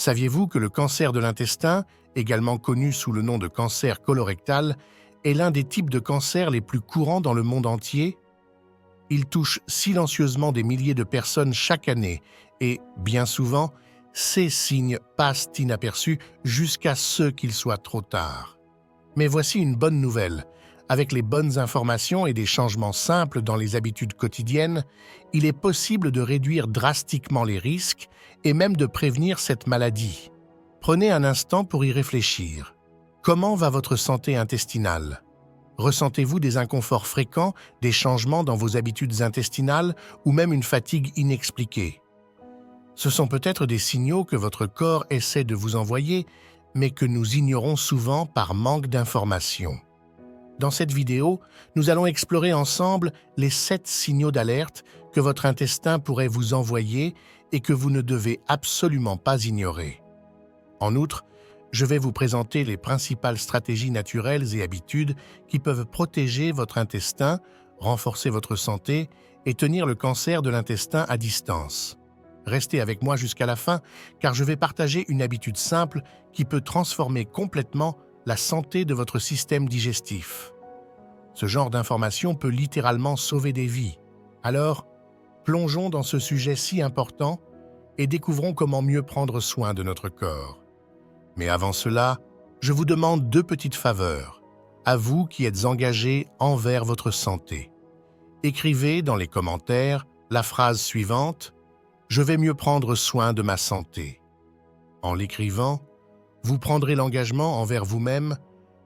Saviez-vous que le cancer de l'intestin, également connu sous le nom de cancer colorectal, est l'un des types de cancer les plus courants dans le monde entier? Il touche silencieusement des milliers de personnes chaque année et, bien souvent, ces signes passent inaperçus jusqu'à ce qu'il soit trop tard. Mais voici une bonne nouvelle. Avec les bonnes informations et des changements simples dans les habitudes quotidiennes, il est possible de réduire drastiquement les risques et même de prévenir cette maladie. Prenez un instant pour y réfléchir. Comment va votre santé intestinale? Ressentez-vous des inconforts fréquents, des changements dans vos habitudes intestinales ou même une fatigue inexpliquée? Ce sont peut-être des signaux que votre corps essaie de vous envoyer, mais que nous ignorons souvent par manque d'informations. Dans cette vidéo, nous allons explorer ensemble les 7 signaux d'alerte que votre intestin pourrait vous envoyer et que vous ne devez absolument pas ignorer. En outre, je vais vous présenter les principales stratégies naturelles et habitudes qui peuvent protéger votre intestin, renforcer votre santé et tenir le cancer de l'intestin à distance. Restez avec moi jusqu'à la fin, car je vais partager une habitude simple qui peut transformer complètement la santé de votre système digestif. Ce genre d'information peut littéralement sauver des vies. Alors, plongeons dans ce sujet si important et découvrons comment mieux prendre soin de notre corps. Mais avant cela, je vous demande 2 petites faveurs, à vous qui êtes engagés envers votre santé. Écrivez dans les commentaires la phrase suivante « Je vais mieux prendre soin de ma santé ». En l'écrivant, vous prendrez l'engagement envers vous-même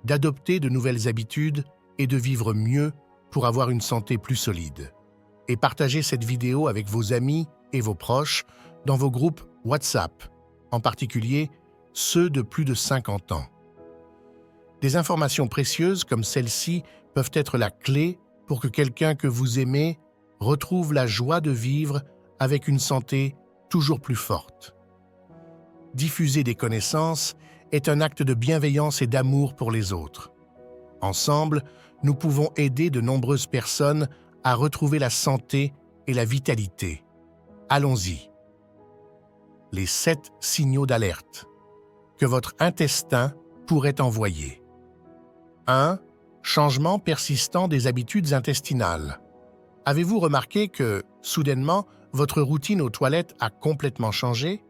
d'adopter de nouvelles habitudes et de vivre mieux pour avoir une santé plus solide. Et partagez cette vidéo avec vos amis et vos proches dans vos groupes WhatsApp, en particulier ceux de plus de 50 ans. Des informations précieuses comme celle-ci peuvent être la clé pour que quelqu'un que vous aimez retrouve la joie de vivre avec une santé toujours plus forte. Diffuser des connaissances est un acte de bienveillance et d'amour pour les autres. Ensemble, nous pouvons aider de nombreuses personnes à retrouver la santé et la vitalité. Allons-y. Les 7 signaux d'alerte que votre intestin pourrait envoyer. 1. Changement persistant des habitudes intestinales. Avez-vous remarqué que, soudainement, votre routine aux toilettes a complètement changé?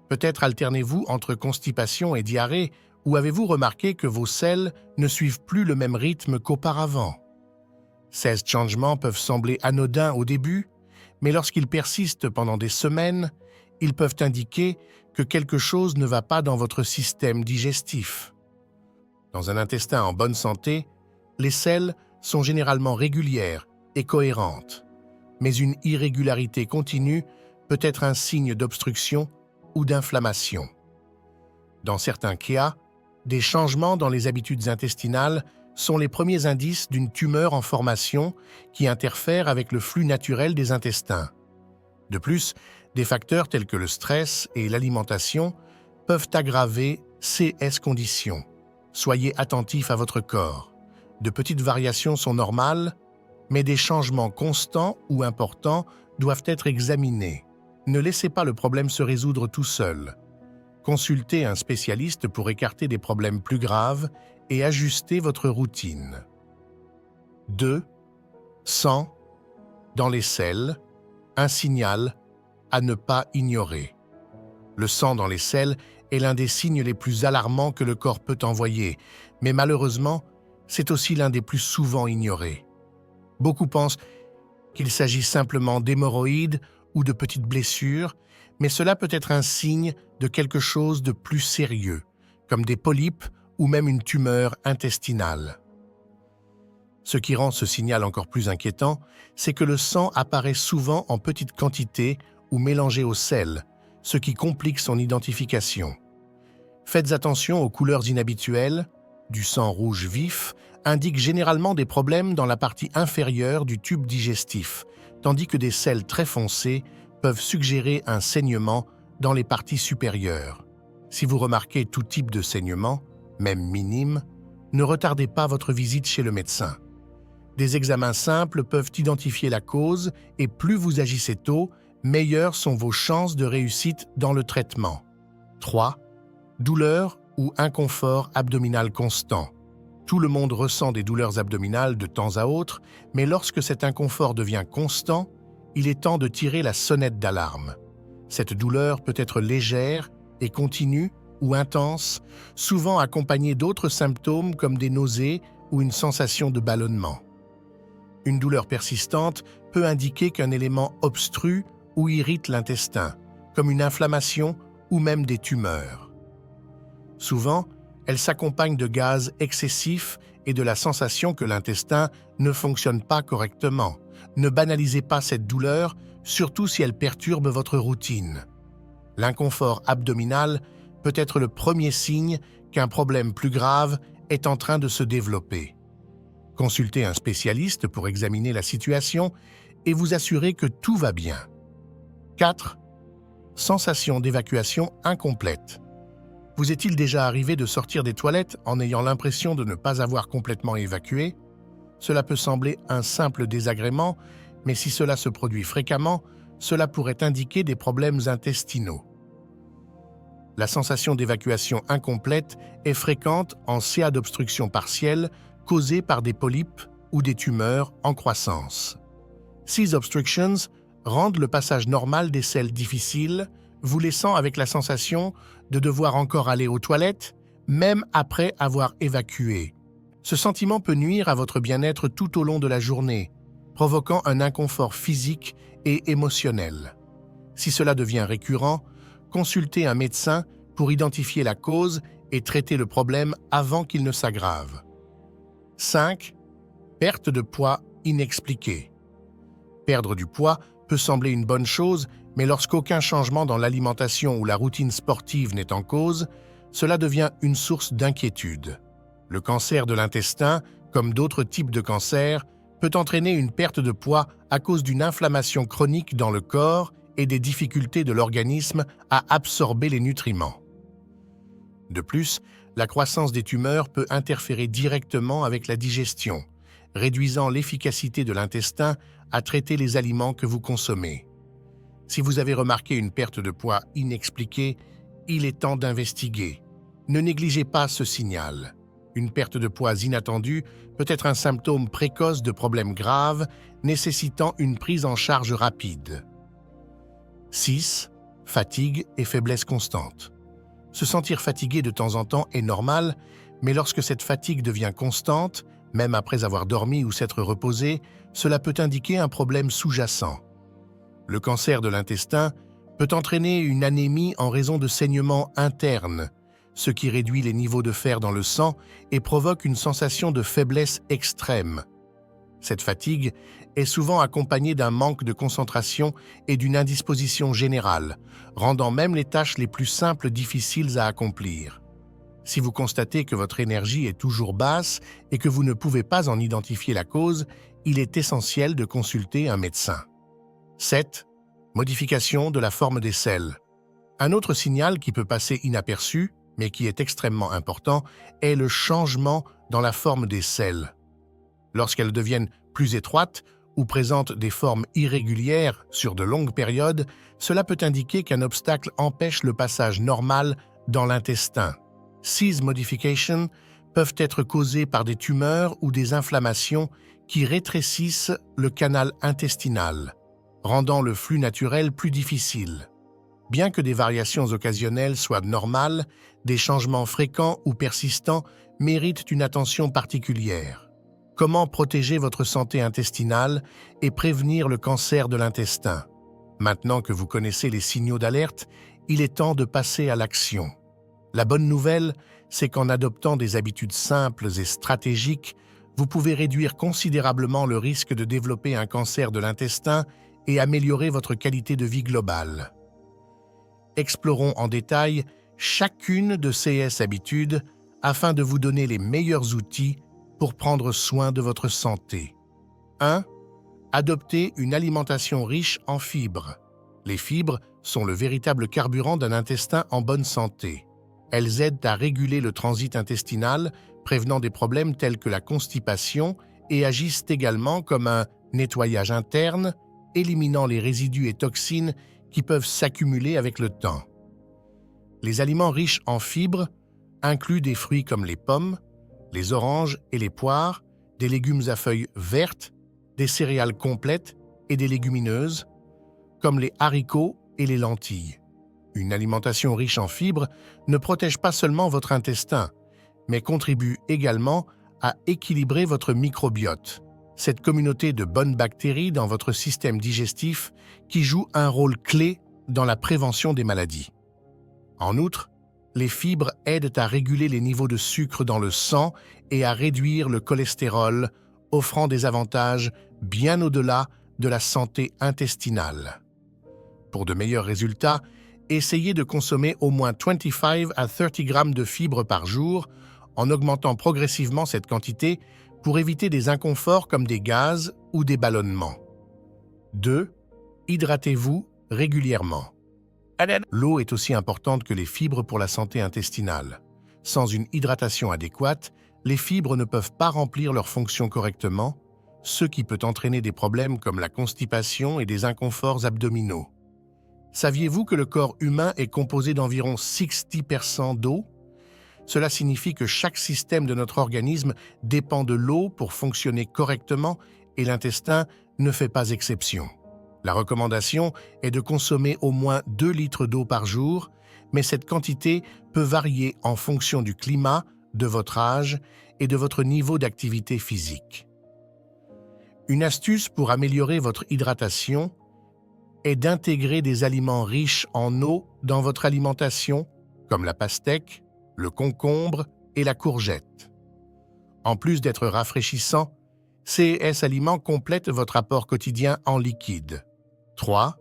Peut-être alternez-vous entre constipation et diarrhée, ou avez-vous remarqué que vos selles ne suivent plus le même rythme qu'auparavant? Ces changements peuvent sembler anodins au début, mais lorsqu'ils persistent pendant des semaines, ils peuvent indiquer que quelque chose ne va pas dans votre système digestif. Dans un intestin en bonne santé, les selles sont généralement régulières et cohérentes, mais une irrégularité continue peut être un signe d'obstruction ou d'inflammation. Dans certains cas, des changements dans les habitudes intestinales sont les premiers indices d'une tumeur en formation qui interfère avec le flux naturel des intestins. De plus, des facteurs tels que le stress et l'alimentation peuvent aggraver ces conditions. Soyez attentifs à votre corps. De petites variations sont normales, mais des changements constants ou importants doivent être examinés. Ne laissez pas le problème se résoudre tout seul. Consultez un spécialiste pour écarter des problèmes plus graves et ajuster votre routine. 2. Sang dans les selles, un signal à ne pas ignorer. Le sang dans les selles est l'un des signes les plus alarmants que le corps peut envoyer, mais malheureusement, c'est aussi l'un des plus souvent ignorés. Beaucoup pensent qu'il s'agit simplement d'hémorroïdes ou de petites blessures, mais cela peut être un signe de quelque chose de plus sérieux, comme des polypes ou même une tumeur intestinale. Ce qui rend ce signal encore plus inquiétant, c'est que le sang apparaît souvent en petites quantités ou mélangé au sel, ce qui complique son identification. Faites attention aux couleurs inhabituelles. Du sang rouge vif indique généralement des problèmes dans la partie inférieure du tube digestif, tandis que des sels très foncés peuvent suggérer un saignement dans les parties supérieures. Si vous remarquez tout type de saignement, même minime, ne retardez pas votre visite chez le médecin. Des examens simples peuvent identifier la cause et plus vous agissez tôt, meilleures sont vos chances de réussite dans le traitement. 3. Douleur ou inconfort abdominal constant. Tout le monde ressent des douleurs abdominales de temps à autre, mais lorsque cet inconfort devient constant, il est temps de tirer la sonnette d'alarme. Cette douleur peut être légère et continue ou intense, souvent accompagnée d'autres symptômes comme des nausées ou une sensation de ballonnement. Une douleur persistante peut indiquer qu'un élément obstrue ou irrite l'intestin, comme une inflammation ou même des tumeurs. Souvent, elle s'accompagne de gaz excessifs et de la sensation que l'intestin ne fonctionne pas correctement. Ne banalisez pas cette douleur, surtout si elle perturbe votre routine. L'inconfort abdominal peut être le premier signe qu'un problème plus grave est en train de se développer. Consultez un spécialiste pour examiner la situation et vous assurer que tout va bien. 4. Sensation d'évacuation incomplète. Vous est-il déjà arrivé de sortir des toilettes en ayant l'impression de ne pas avoir complètement évacué? Cela peut sembler un simple désagrément, mais si cela se produit fréquemment, cela pourrait indiquer des problèmes intestinaux. La sensation d'évacuation incomplète est fréquente en CA d'obstruction partielle causée par des polypes ou des tumeurs en croissance. Ces obstructions rendent le passage normal des selles difficile, vous laissant avec la sensation de devoir encore aller aux toilettes, même après avoir évacué. Ce sentiment peut nuire à votre bien-être tout au long de la journée, provoquant un inconfort physique et émotionnel. Si cela devient récurrent, consultez un médecin pour identifier la cause et traiter le problème avant qu'il ne s'aggrave. 5. Perte de poids inexpliquée. Perdre du poids peut sembler une bonne chose, mais lorsqu'aucun changement dans l'alimentation ou la routine sportive n'est en cause, cela devient une source d'inquiétude. Le cancer de l'intestin, comme d'autres types de cancers, peut entraîner une perte de poids à cause d'une inflammation chronique dans le corps et des difficultés de l'organisme à absorber les nutriments. De plus, la croissance des tumeurs peut interférer directement avec la digestion, réduisant l'efficacité de l'intestin à traiter les aliments que vous consommez. Si vous avez remarqué une perte de poids inexpliquée, il est temps d'investiguer. Ne négligez pas ce signal. Une perte de poids inattendue peut être un symptôme précoce de problèmes graves nécessitant une prise en charge rapide. 6. Fatigue et faiblesse constante. Se sentir fatigué de temps en temps est normal, mais lorsque cette fatigue devient constante, même après avoir dormi ou s'être reposé, cela peut indiquer un problème sous-jacent. Le cancer de l'intestin peut entraîner une anémie en raison de saignements internes, ce qui réduit les niveaux de fer dans le sang et provoque une sensation de faiblesse extrême. Cette fatigue est souvent accompagnée d'un manque de concentration et d'une indisposition générale, rendant même les tâches les plus simples difficiles à accomplir. Si vous constatez que votre énergie est toujours basse et que vous ne pouvez pas en identifier la cause, il est essentiel de consulter un médecin. 7. Modification de la forme des selles. Un autre signal qui peut passer inaperçu, mais qui est extrêmement important, est le changement dans la forme des selles. Lorsqu'elles deviennent plus étroites ou présentent des formes irrégulières sur de longues périodes, cela peut indiquer qu'un obstacle empêche le passage normal dans l'intestin. Ces modifications peuvent être causées par des tumeurs ou des inflammations qui rétrécissent le canal intestinal, rendant le flux naturel plus difficile. Bien que des variations occasionnelles soient normales, des changements fréquents ou persistants méritent une attention particulière. Comment protéger votre santé intestinale et prévenir le cancer de l'intestin? Maintenant que vous connaissez les signaux d'alerte, il est temps de passer à l'action. La bonne nouvelle, c'est qu'en adoptant des habitudes simples et stratégiques, vous pouvez réduire considérablement le risque de développer un cancer de l'intestin et améliorer votre qualité de vie globale. Explorons en détail chacune de ces habitudes afin de vous donner les meilleurs outils pour prendre soin de votre santé. 1. Adoptez une alimentation riche en fibres. Les fibres sont le véritable carburant d'un intestin en bonne santé. Elles aident à réguler le transit intestinal, prévenant des problèmes tels que la constipation et agissent également comme un nettoyage interne, éliminant les résidus et toxines qui peuvent s'accumuler avec le temps. Les aliments riches en fibres incluent des fruits comme les pommes, les oranges et les poires, des légumes à feuilles vertes, des céréales complètes et des légumineuses, comme les haricots et les lentilles. Une alimentation riche en fibres ne protège pas seulement votre intestin, mais contribue également à équilibrer votre microbiote, cette communauté de bonnes bactéries dans votre système digestif qui joue un rôle clé dans la prévention des maladies. En outre, les fibres aident à réguler les niveaux de sucre dans le sang et à réduire le cholestérol, offrant des avantages bien au-delà de la santé intestinale. Pour de meilleurs résultats, essayez de consommer au moins 25 à 30 grammes de fibres par jour, en augmentant progressivement cette quantité pour éviter des inconforts comme des gaz ou des ballonnements. 2. Hydratez-vous régulièrement. L'eau est aussi importante que les fibres pour la santé intestinale. Sans une hydratation adéquate, les fibres ne peuvent pas remplir leurs fonctions correctement, ce qui peut entraîner des problèmes comme la constipation et des inconforts abdominaux. Saviez-vous que le corps humain est composé d'environ 60% d'eau? Cela signifie que chaque système de notre organisme dépend de l'eau pour fonctionner correctement et l'intestin ne fait pas exception. La recommandation est de consommer au moins 2 litres d'eau par jour, mais cette quantité peut varier en fonction du climat, de votre âge et de votre niveau d'activité physique. Une astuce pour améliorer votre hydratation est d'intégrer des aliments riches en eau dans votre alimentation, comme la pastèque, le concombre et la courgette. En plus d'être rafraîchissant, ces aliments complètent votre apport quotidien en liquide. 3.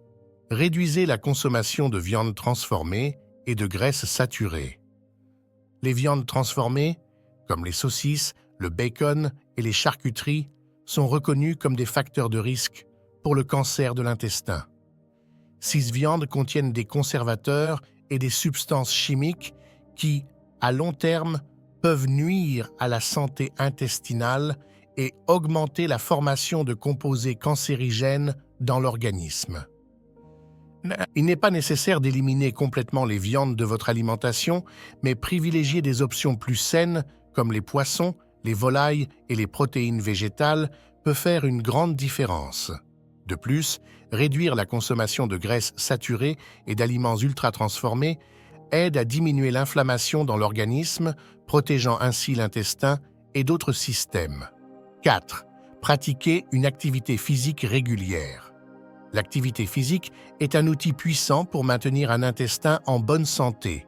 Réduisez la consommation de viande transformée et de graisses saturées. Les viandes transformées, comme les saucisses, le bacon et les charcuteries, sont reconnues comme des facteurs de risque pour le cancer de l'intestin. Ces viandes contiennent des conservateurs et des substances chimiques qui, à long terme, peuvent nuire à la santé intestinale et augmenter la formation de composés cancérigènes dans l'organisme. Il n'est pas nécessaire d'éliminer complètement les viandes de votre alimentation, mais privilégier des options plus saines comme les poissons, les volailles et les protéines végétales peut faire une grande différence. De plus, réduire la consommation de graisses saturées et d'aliments ultra-transformés aide à diminuer l'inflammation dans l'organisme, protégeant ainsi l'intestin et d'autres systèmes. 4. Pratiquez une activité physique régulière. L'activité physique est un outil puissant pour maintenir un intestin en bonne santé.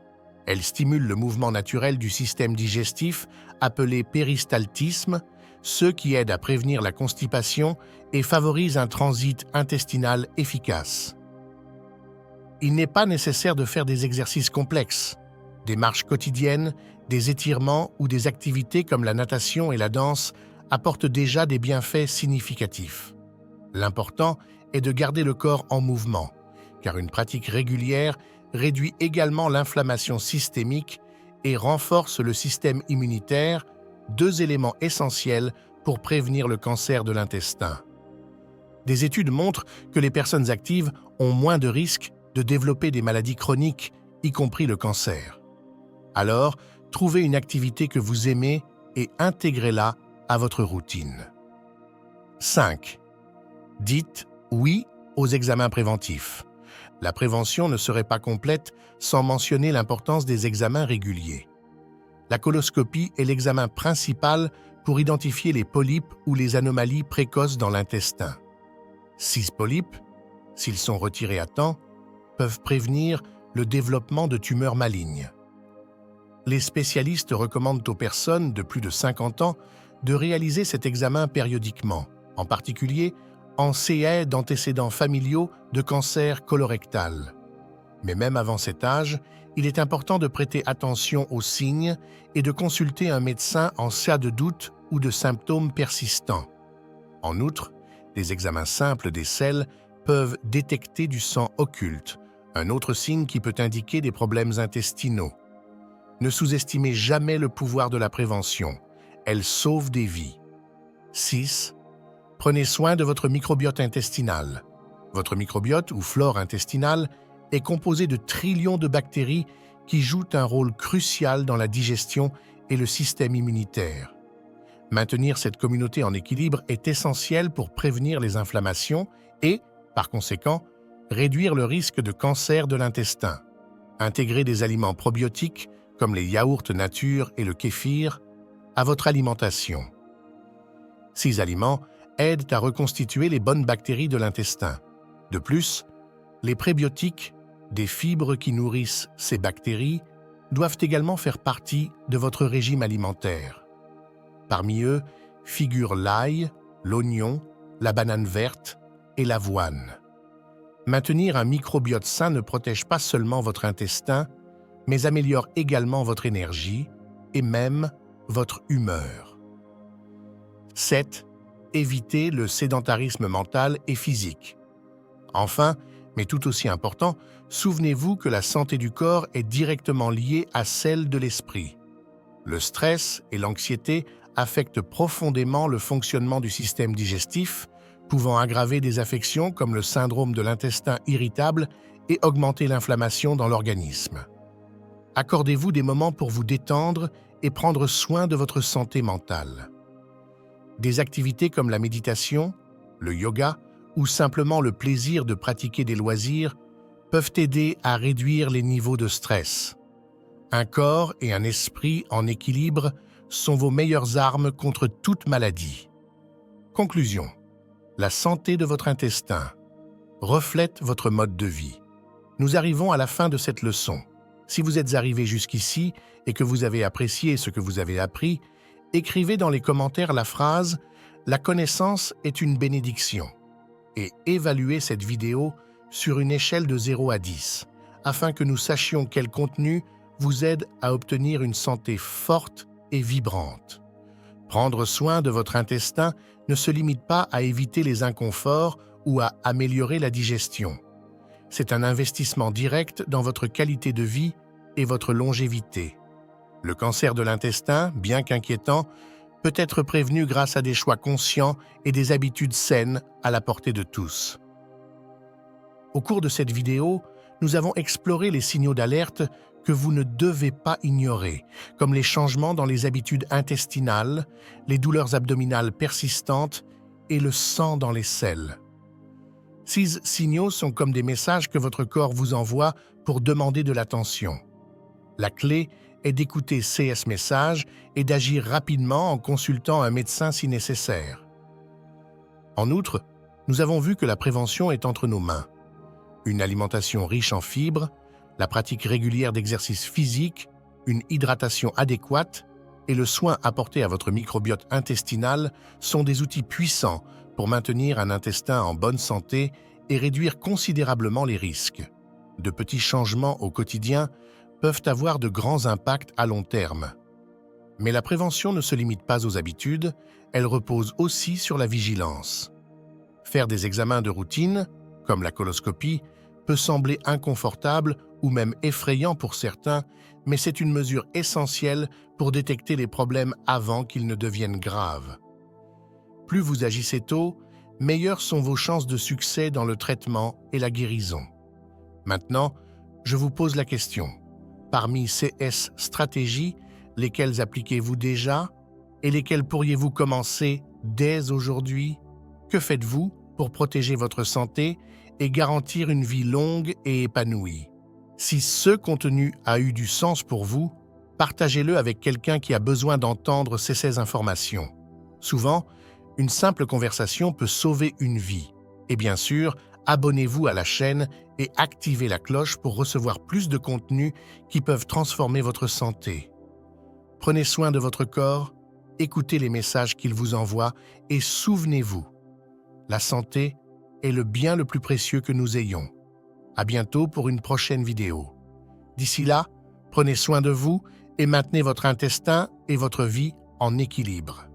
Elle stimule le mouvement naturel du système digestif, appelé péristaltisme, ce qui aide à prévenir la constipation et favorise un transit intestinal efficace. Il n'est pas nécessaire de faire des exercices complexes. Des marches quotidiennes, des étirements ou des activités comme la natation et la danse apportent déjà des bienfaits significatifs. L'important est de garder le corps en mouvement, car une pratique régulière réduit également l'inflammation systémique et renforce le système immunitaire, 2 éléments essentiels pour prévenir le cancer de l'intestin. Des études montrent que les personnes actives ont moins de risques de développer des maladies chroniques, y compris le cancer. Alors, trouvez une activité que vous aimez et intégrez-la à votre routine. 5. Dites oui aux examens préventifs. La prévention ne serait pas complète sans mentionner l'importance des examens réguliers. La coloscopie est l'examen principal pour identifier les polypes ou les anomalies précoces dans l'intestin. 6 polypes, s'ils sont retirés à temps, peuvent prévenir le développement de tumeurs malignes. Les spécialistes recommandent aux personnes de plus de 50 ans de réaliser cet examen périodiquement, en particulier en cas d'antécédents familiaux de cancer colorectal. Mais même avant cet âge, il est important de prêter attention aux signes et de consulter un médecin en cas de doute ou de symptômes persistants. En outre, des examens simples des selles peuvent détecter du sang occulte, un autre signe qui peut indiquer des problèmes intestinaux. Ne sous-estimez jamais le pouvoir de la prévention. Elle sauve des vies. 6. Prenez soin de votre microbiote intestinal. Votre microbiote ou flore intestinale est composé de trillions de bactéries qui jouent un rôle crucial dans la digestion et le système immunitaire. Maintenir cette communauté en équilibre est essentiel pour prévenir les inflammations et, par conséquent, réduire le risque de cancer de l'intestin. Intégrer des aliments probiotiques, comme les yaourts nature et le kéfir, à votre alimentation. Ces aliments aident à reconstituer les bonnes bactéries de l'intestin. De plus, les prébiotiques, des fibres qui nourrissent ces bactéries, doivent également faire partie de votre régime alimentaire. Parmi eux figurent l'ail, l'oignon, la banane verte et l'avoine. Maintenir un microbiote sain ne protège pas seulement votre intestin, mais améliore également votre énergie et même votre humeur. 7. Évitez le sédentarisme mental et physique. Enfin, mais tout aussi important, souvenez-vous que la santé du corps est directement liée à celle de l'esprit. Le stress et l'anxiété affectent profondément le fonctionnement du système digestif, pouvant aggraver des affections comme le syndrome de l'intestin irritable et augmenter l'inflammation dans l'organisme. Accordez-vous des moments pour vous détendre et prendre soin de votre santé mentale. Des activités comme la méditation, le yoga ou simplement le plaisir de pratiquer des loisirs peuvent aider à réduire les niveaux de stress. Un corps et un esprit en équilibre sont vos meilleures armes contre toute maladie. Conclusion. La santé de votre intestin reflète votre mode de vie. Nous arrivons à la fin de cette leçon. Si vous êtes arrivé jusqu'ici et que vous avez apprécié ce que vous avez appris, écrivez dans les commentaires la phrase « La connaissance est une bénédiction » et évaluez cette vidéo sur une échelle de 0 à 10 afin que nous sachions quel contenu vous aide à obtenir une santé forte et vibrante. Prendre soin de votre intestin ne se limite pas à éviter les inconforts ou à améliorer la digestion. C'est un investissement direct dans votre qualité de vie et votre longévité. Le cancer de l'intestin, bien qu'inquiétant, peut être prévenu grâce à des choix conscients et des habitudes saines à la portée de tous. Au cours de cette vidéo, nous avons exploré les signaux d'alerte que vous ne devez pas ignorer, comme les changements dans les habitudes intestinales, les douleurs abdominales persistantes et le sang dans les selles. Ces signaux sont comme des messages que votre corps vous envoie pour demander de l'attention. La clé est d'écouter ces messages et d'agir rapidement en consultant un médecin si nécessaire. En outre, nous avons vu que la prévention est entre nos mains. Une alimentation riche en fibres, la pratique régulière d'exercices physiques, une hydratation adéquate et le soin apporté à votre microbiote intestinal sont des outils puissants pour maintenir un intestin en bonne santé et réduire considérablement les risques. De petits changements au quotidien peuvent avoir de grands impacts à long terme. Mais la prévention ne se limite pas aux habitudes, elle repose aussi sur la vigilance. Faire des examens de routine, comme la coloscopie, peut sembler inconfortable ou même effrayant pour certains, mais c'est une mesure essentielle pour détecter les problèmes avant qu'ils ne deviennent graves. Plus vous agissez tôt, meilleures sont vos chances de succès dans le traitement et la guérison. Maintenant, je vous pose la question. Parmi ces stratégies, lesquelles appliquez-vous déjà et lesquelles pourriez-vous commencer dès aujourd'hui? Que faites-vous pour protéger votre santé et garantir une vie longue et épanouie? Si ce contenu a eu du sens pour vous, partagez-le avec quelqu'un qui a besoin d'entendre ces informations. Souvent, une simple conversation peut sauver une vie. Et bien sûr, abonnez-vous à la chaîne et activez la cloche pour recevoir plus de contenus qui peuvent transformer votre santé. Prenez soin de votre corps, écoutez les messages qu'il vous envoie et souvenez-vous, la santé est le bien le plus précieux que nous ayons. À bientôt pour une prochaine vidéo. D'ici là, prenez soin de vous et maintenez votre intestin et votre vie en équilibre.